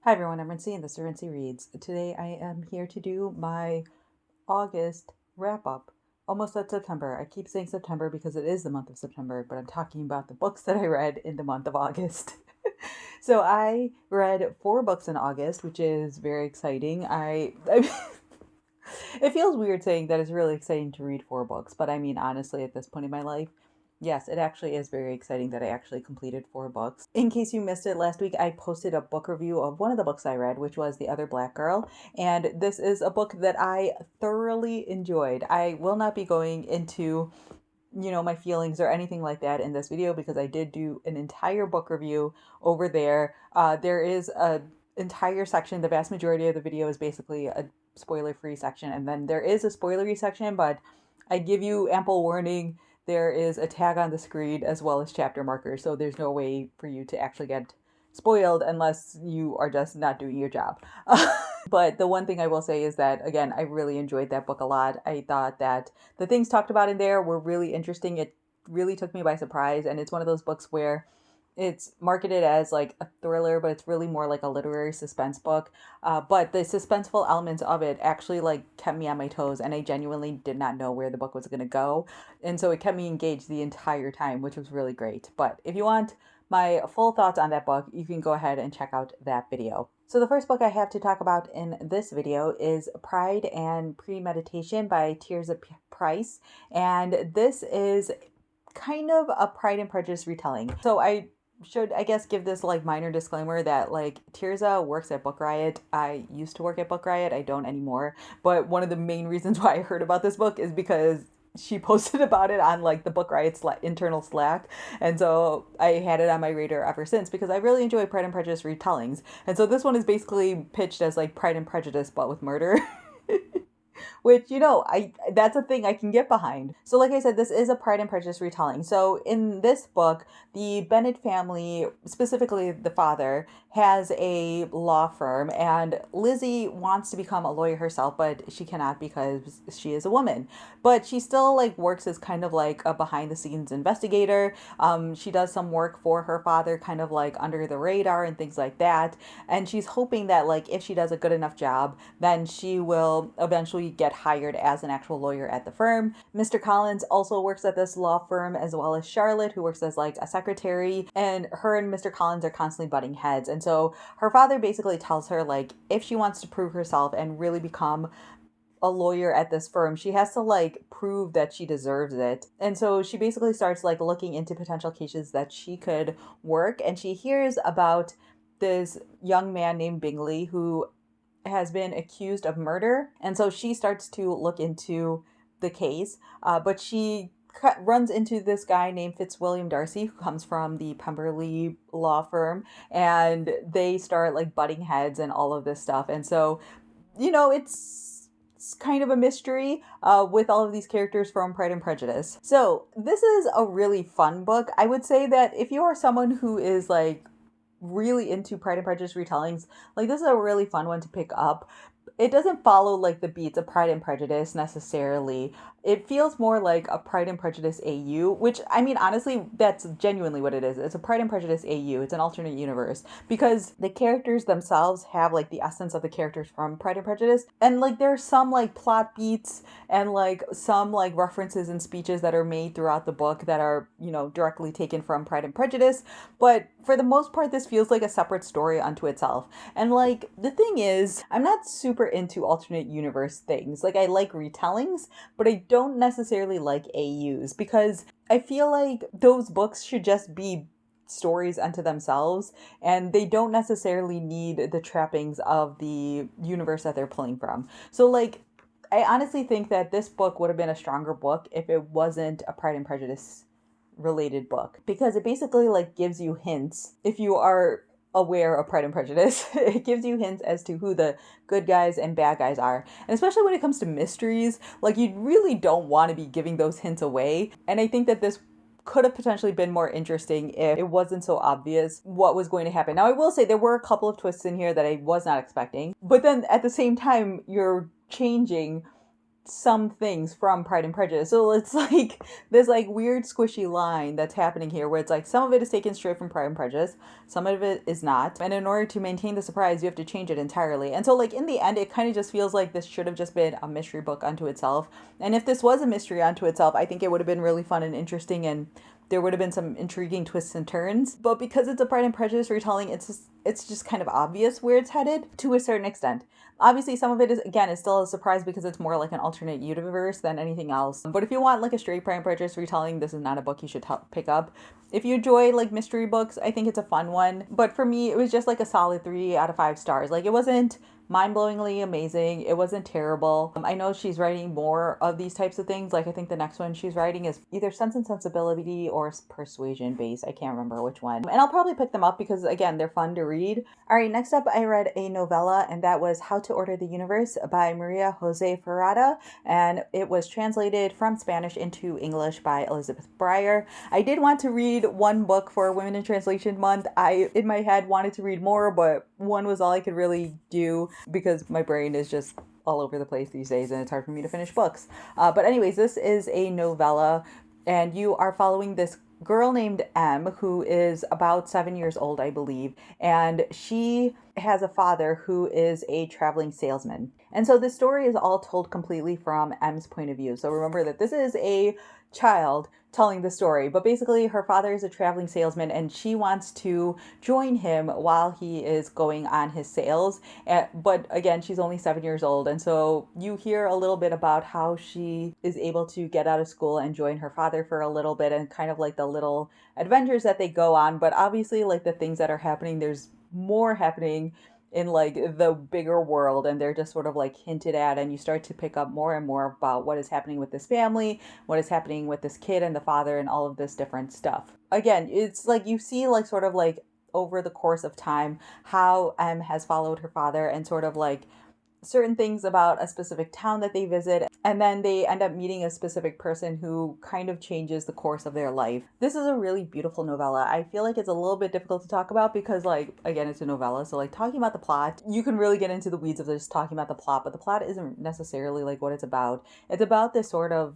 Hi everyone, I'm Rincey and this is Rincey Reads. Today I am here to do my August wrap up. Almost at September. I keep saying September because it is the month of September, but I'm talking about the books that I read in the month of August. So I read 4 books in August, which is very exciting. It feels weird saying that it's really exciting to read 4 books, but I mean, honestly, at this point in my life, yes, it actually is very exciting that I actually completed 4 books. In case you missed it, last week I posted a book review of one of the books I read, which was The Other Black Girl, and this is a book that I thoroughly enjoyed. I will not be going into my feelings or anything like that in this video because I did do an entire book review over there. There is a entire section. The vast majority of the video is basically a spoiler-free section, and then there is a spoilery section, but I give you ample warning. There is a tag on the screen as well as chapter markers, so there's no way for you to actually get spoiled unless you are just not doing your job. But the one thing I will say is that, again, I really enjoyed that book a lot. I thought that the things talked about in there were really interesting. It really took me by surprise, and it's one of those books where it's marketed as like a thriller, but it's really more like a literary suspense book. But the suspenseful elements of it actually like kept me on my toes, and I genuinely did not know where the book was going to go. And so it kept me engaged the entire time, which was really great. But if you want my full thoughts on that book, you can go ahead and check out that video. So the first book I have to talk about in this video is Pride and Premeditation by Tirza Price. And this is kind of a Pride and Prejudice retelling. So I should, I guess, give this like minor disclaimer that like Tirza works at Book Riot. I used to work at Book Riot. I don't anymore. But one of the main reasons why I heard about this book is because she posted about it on like the Book Riot internal Slack, and so I had it on my radar ever since because I really enjoy Pride and Prejudice retellings. And so this one is basically pitched as like Pride and Prejudice but with murder. Which, that's a thing I can get behind. So like I said, this is a Pride and Prejudice retelling. So in this book, the Bennett family, specifically the father, has a law firm, and Lizzie wants to become a lawyer herself, but she cannot because she is a woman. But she still like works as kind of like a behind the scenes investigator. She does some work for her father, kind of like under the radar and things like that. And she's hoping that like if she does a good enough job, then she will eventually get hired as an actual lawyer at the firm. Mr. Collins also works at this law firm, as well as Charlotte, who works as like a secretary, and her and Mr. Collins are constantly butting heads. And so her father basically tells her like if she wants to prove herself and really become a lawyer at this firm, she has to like prove that she deserves it. And so she basically starts like looking into potential cases that she could work, and she hears about this young man named Bingley who has been accused of murder. And so she starts to look into the case, but she runs into this guy named Fitzwilliam Darcy, who comes from the Pemberley law firm, and they start like butting heads and all of this stuff. And so, it's kind of a mystery with all of these characters from Pride and Prejudice. So this is a really fun book. I would say that if you are someone who is like really into Pride and Prejudice retellings, like this is a really fun one to pick up. It doesn't follow like the beats of Pride and Prejudice necessarily. It feels more like a Pride and Prejudice AU, which I mean, honestly, that's genuinely what it is. It's a Pride and Prejudice AU. It's an alternate universe because the characters themselves have like the essence of the characters from Pride and Prejudice. And like there's some like plot beats and like some like references and speeches that are made throughout the book that are, directly taken from Pride and Prejudice. But for the most part, this feels like a separate story unto itself. And like the thing is, I'm not super into alternate universe things. Like I like retellings, but I don't necessarily like AUs because I feel like those books should just be stories unto themselves, and they don't necessarily need the trappings of the universe that they're pulling from. So like I honestly think that this book would have been a stronger book if it wasn't a Pride and Prejudice related book, because it basically like gives you hints. If you are aware of Pride and Prejudice, it gives you hints as to who the good guys and bad guys are. And especially when it comes to mysteries, like you really don't want to be giving those hints away. And I think that this could have potentially been more interesting if it wasn't so obvious what was going to happen. Now, I will say there were a couple of twists in here that I was not expecting, but then at the same time, you're changing some things from Pride and Prejudice. So it's like this like weird squishy line that's happening here where it's like some of it is taken straight from Pride and Prejudice, some of it is not. And in order to maintain the surprise, you have to change it entirely. And so like in the end, it kind of just feels like this should have just been a mystery book unto itself. And if this was a mystery unto itself, I think it would have been really fun and interesting, and there would have been some intriguing twists and turns. But because it's a Pride and Prejudice retelling, it's just kind of obvious where it's headed to a certain extent. Obviously, some of it is still a surprise because it's more like an alternate universe than anything else. But if you want like a straight Pride and Prejudice retelling, this is not a book you should pick up. If you enjoy like mystery books, I think it's a fun one. But for me, it was just like a solid 3 out of 5 stars. Like it wasn't mind-blowingly amazing. It wasn't terrible. I know she's writing more of these types of things. Like I think the next one she's writing is either Sense and Sensibility or Persuasion based. I can't remember which one. And I'll probably pick them up because again, they're fun to read. All right, next up I read a novella, and that was How to Order the Universe by Maria Jose Ferrada, and it was translated from Spanish into English by Elizabeth Breyer. I did want to read one book for Women in Translation Month. I, in my head, wanted to read more, but one was all I could really do because my brain is just all over the place these days and it's hard for me to finish books. But anyways, this is a novella, and you are following this girl named M who is about 7 years old, I believe, and she has a father who is a traveling salesman. And so this story is all told completely from M's point of view. So remember that this is a child telling the story, but basically her father is a traveling salesman and she wants to join him while he is going on his sales. But again, she's only 7 years old, and so you hear a little bit about how she is able to get out of school and join her father for a little bit, and kind of like the little adventures that they go on. But obviously like the things that are happening, there's more happening in like the bigger world, and they're just sort of like hinted at, and you start to pick up more and more about what is happening with this family, what is happening with this kid and the father, and all of this different stuff. Again, it's like you see like sort of like over the course of time how M has followed her father, and sort of like certain things about a specific town that they visit, and then they end up meeting a specific person who kind of changes the course of their life. This is a really beautiful novella. I feel like it's a little bit difficult to talk about because like again, it's a novella, so like talking about the plot, you can really get into the weeds of just talking about the plot, but the plot isn't necessarily like what it's about. It's about this sort of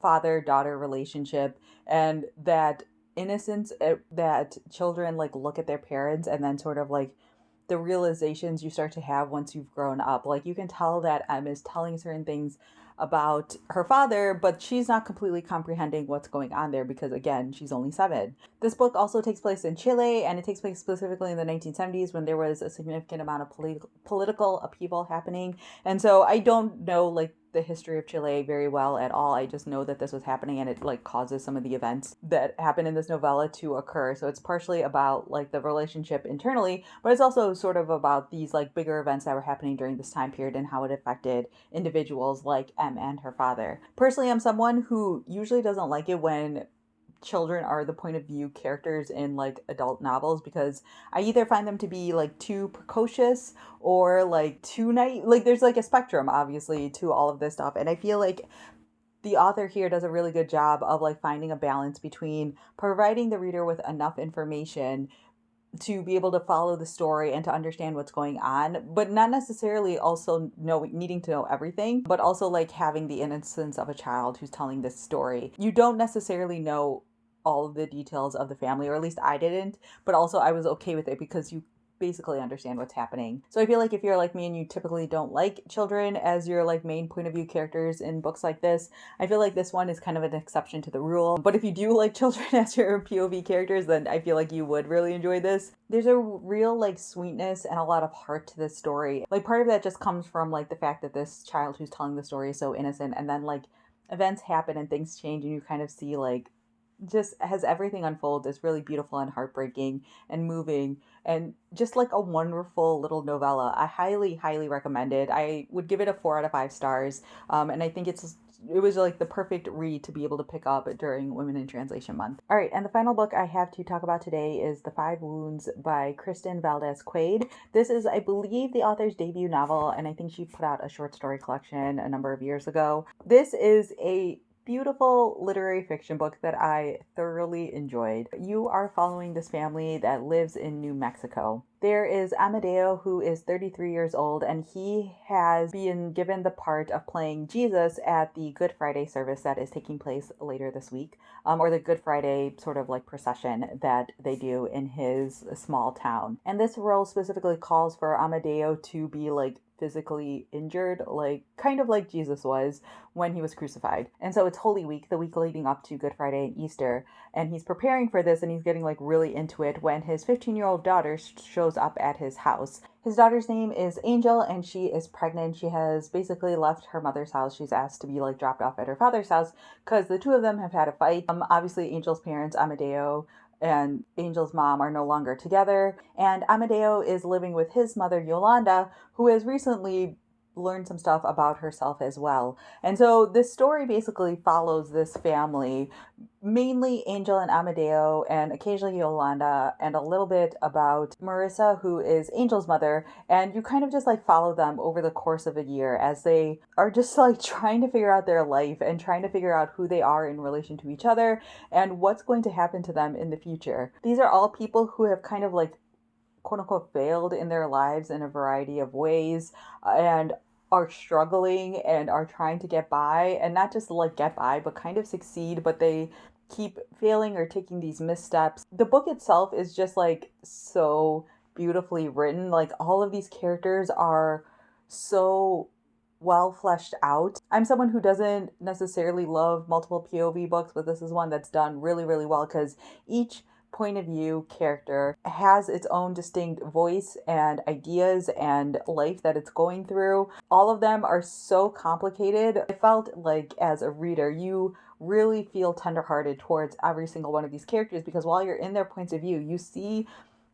father-daughter relationship, and that innocence that children like look at their parents, and then sort of like the realizations you start to have once you've grown up. Like you can tell that Em is telling certain things about her father, but she's not completely comprehending what's going on there because again, she's only 7. This book also takes place in Chile, and it takes place specifically in the 1970s when there was a significant amount of political upheaval happening. And so I don't know like the history of Chile very well at all. I just know that this was happening, and it like causes some of the events that happen in this novella to occur. So it's partially about like the relationship internally, but it's also sort of about these like bigger events that were happening during this time period and how it affected individuals like Em and her father. Personally, I'm someone who usually doesn't like it when children are the point of view characters in like adult novels, because I either find them to be like too precocious or like too naive. Like there's like a spectrum obviously to all of this stuff, and I feel like the author here does a really good job of like finding a balance between providing the reader with enough information to be able to follow the story and to understand what's going on, but not necessarily also needing to know everything, but also like having the innocence of a child who's telling this story. You don't necessarily know all of the details of the family, or at least I didn't, but also I was okay with it because you basically understand what's happening. So I feel like if you're like me and you typically don't like children as your like main point of view characters in books like this, I feel like this one is kind of an exception to the rule. But if you do like children as your POV characters, then I feel like you would really enjoy this. There's a real like sweetness and a lot of heart to this story. Like part of that just comes from like the fact that this child who's telling the story is so innocent, and then like events happen and things change, and you kind of see like just as everything unfolds, it's really beautiful and heartbreaking and moving, and just like a wonderful little novella. I highly, highly recommend it. I would give it a 4 out of 5 stars. And I think it was like the perfect read to be able to pick up during Women in Translation Month. All right, and the final book I have to talk about today is The Five Wounds by Kristen Valdez-Quaid. This is, I believe, the author's debut novel, and I think she put out a short story collection a number of years ago. This is a beautiful literary fiction book that I thoroughly enjoyed. You are following this family that lives in New Mexico. There is Amadeo, who is 33 years old, and he has been given the part of playing Jesus at the Good Friday service that is taking place later this week, or the Good Friday sort of like procession that they do in his small town. And this role specifically calls for Amadeo to be like physically injured, like kind of like Jesus was when he was crucified. And so it's Holy Week, the week leading up to Good Friday and Easter, and he's preparing for this and he's getting like really into it when his 15-year-old daughter shows up at his house. His daughter's name is Angel and she is pregnant. She has basically left her mother's house. She's asked to be like dropped off at her father's house because the two of them have had a fight. Obviously Angel's parents, Amadeo and Angel's mom, are no longer together, and Amadeo is living with his mother Yolanda, who has recently learned some stuff about herself as well. And so this story basically follows this family, mainly Angel and Amadeo, and occasionally Yolanda, and a little bit about Marissa, who is Angel's mother. And you kind of just like follow them over the course of a year as they are just like trying to figure out their life and trying to figure out who they are in relation to each other and what's going to happen to them in the future. These are all people who have kind of like quote unquote failed in their lives in a variety of ways and are struggling and are trying to get by, and not just like get by but kind of succeed, but they keep failing or taking these missteps. The book itself is just like so beautifully written. Like all of these characters are so well fleshed out. I'm someone who doesn't necessarily love multiple POV books, but this is one that's done really, really well because each point of view character has its own distinct voice and ideas and life that it's going through. All of them are so complicated. I felt like as a reader, you really feel tenderhearted towards every single one of these characters because while you're in their points of view, you see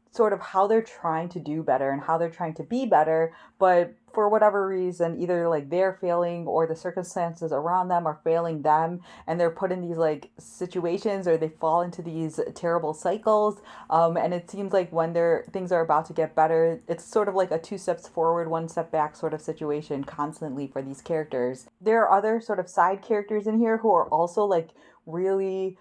sort of how they're trying to do better and how they're trying to be better, but for whatever reason, either like they're failing or the circumstances around them are failing them, and they're put in these like situations or they fall into these terrible cycles. And it seems like when things are about to get better, it's sort of like a 2 steps forward, 1 step back sort of situation constantly for these characters. There are other sort of side characters in here who are also like really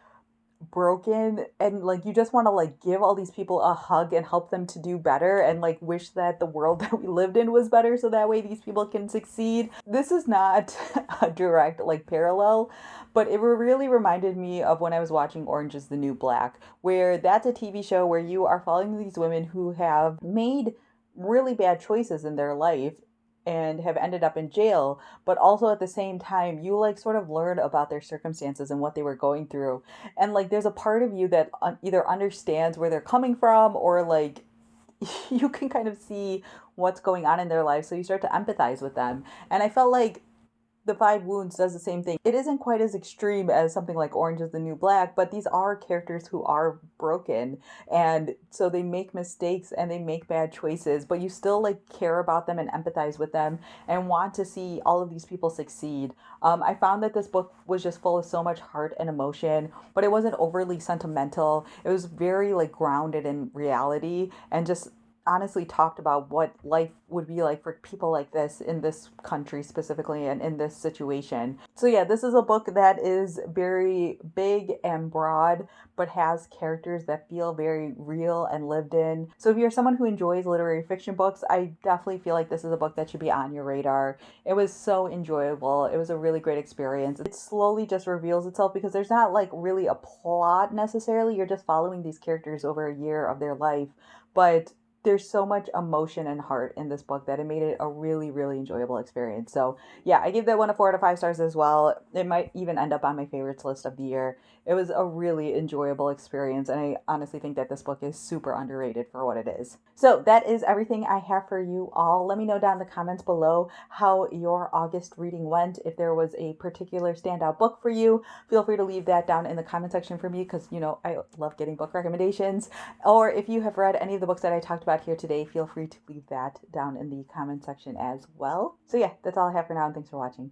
broken, and like you just want to like give all these people a hug and help them to do better and like wish that the world that we lived in was better so that way these people can succeed. This is not a direct like parallel, but it really reminded me of when I was watching Orange is the New Black, where that's a TV show where you are following these women who have made really bad choices in their life and have ended up in jail, but also at the same time you like sort of learn about their circumstances and what they were going through, and like there's a part of you that either understands where they're coming from or like you can kind of see what's going on in their life, so you start to empathize with them. And I felt like the Five Wounds does the same thing. It isn't quite as extreme as something like Orange is the New Black, but these are characters who are broken. And so they make mistakes and they make bad choices, but you still like care about them and empathize with them and want to see all of these people succeed. I found that this book was just full of so much heart and emotion, but it wasn't overly sentimental. It was very like grounded in reality and just honestly talked about what life would be like for people like this in this country specifically and in this situation. So yeah, this is a book that is very big and broad, but has characters that feel very real and lived in. So if you're someone who enjoys literary fiction books, I definitely feel like this is a book that should be on your radar. It was so enjoyable. It was a really great experience. It slowly just reveals itself because there's not like really a plot necessarily. You're just following these characters over a year of their life, but there's so much emotion and heart in this book that it made it a really, really enjoyable experience. So yeah, I give that one a 4 out of 5 stars as well. It might even end up on my favorites list of the year. It was a really enjoyable experience, and I honestly think that this book is super underrated for what it is. So that is everything I have for you all. Let me know down in the comments below how your August reading went. If there was a particular standout book for you, feel free to leave that down in the comment section for me because, you know, I love getting book recommendations. Or if you have read any of the books that I talked about here today, feel free to leave that down in the comment section as well. So yeah, that's all I have for now, and thanks for watching.